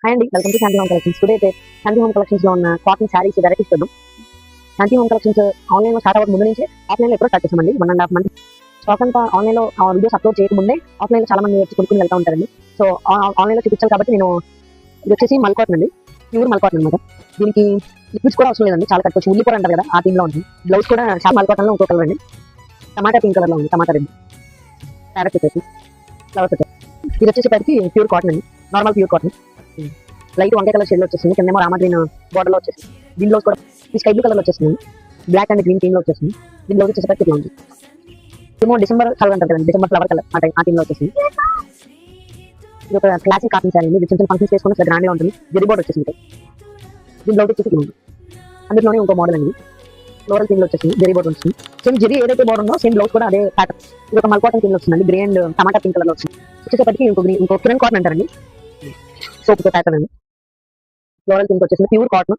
Hi అండి, welcome to Shanti home collections. Today అయితే శాంతి home collections లో ఉన్న కాటన్ శారీస్ వెరైటీస్ చూద్దాం. శాంతి హోమ్ కలెక్షన్స్ ఆన్లైన్ లో స్టార్ట్ అవ్వక ముందు నుంచి ఆఫ్లైన్ లో ఎప్పుడో స్టార్ట్ చేసామండి. 1.5 మంత్ స్టాక్ అంతా ఆన్లైన్ లో వీడియోస్ అప్లోడ్ చేయకముందే ఆఫ్లైన్ లో చాలా మంది వచ్చి కొనుక్కుని వెళ్తూ ఉంటారండి. సో ఆన్లైన్ లో చూపించాలి కాబట్టి నేను ఇది వచ్చేసి మల్ కాటన్ అండి, ప్యూర్ మల్ కాటన్ అనమాట. దీనికి లిక్విడ్స్ కూడా అవసరం లేదండి, చాలా కట్టుకోవచ్చు. ఉల్లిపొర అంటారు కదా, ఆ థీమ్ లో ఉంటుంది. బ్లౌజ్ కూడా చాలా మల్ కాటన్ లో ఇంకో కలర్ అండి, టమాటా పింక్ కలర్ లో ఉంది, టమాటా రెడ్ ప్యారెట్ వచ్చేసి ఫ్లవర్స్ వచ్చేసి. ఇది వచ్చేసరికి ప్యూర్ కాటన్ అండి, నార్మల్ ప్యూర్ కాటన్. లైట్ వంకాయ కలర్ షేడ్ లో వచ్చేసింది, కిందేమో రామా గ్రీన్ బార్డర్ లో వచ్చేసింది. దీని బ్లౌజ్ కూడా ఈ స్కై బ్లూ కలర్ లో వచ్చేసింది, బ్లాక్ అండ్ గ్రీన్ థీమ్ లో వచ్చేసింది. దీని బ్లౌజ్ వచ్చేసరికి ఇట్లా ఉంది. ఏమో డిసెంబర్ కలర్ అంటారు కదండి, డిసెంబర్ ఫ్లవర్ కలర్ ఆ థీమ్ లో వచ్చేసింది. ఇది ఒక క్లాసిక్ కాటన్ శారీ అండి, చిన్న చిన్న ఫంక్షన్స్ చేసుకుని అసలు గ్రాండ్ గా ఉంటుంది. జెరీ బోర్డ్ వచ్చేసింది. దీని బ్లౌజ్ వచ్చేసి ఉంది. అందులోనే ఇంకో మోడల్ అండి, ఫ్లోరల్ థీమ్ లో వచ్చేసింది, జెరీ బోర్డ్ వచ్చింది. సేమ్ జెరీ ఏదైతే బోర్డర్ ఉందో సేమ్ బ్లౌజ్ కూడా అదే ప్యాటర్న్. ఇది ఒక మల్ కాటన్ థీమ్ లో వచ్చిందండి, grey and tomato pink colour లో వచ్చింది. వచ్చేసరికి ఇంకో కిరణ్ కాటన్ అంటారండి, సోప్ ప్యాటర్న్ అండి. ఫ్లోరల్ థీమ్ వచ్చేసింది, ప్యూర్ కాటన్.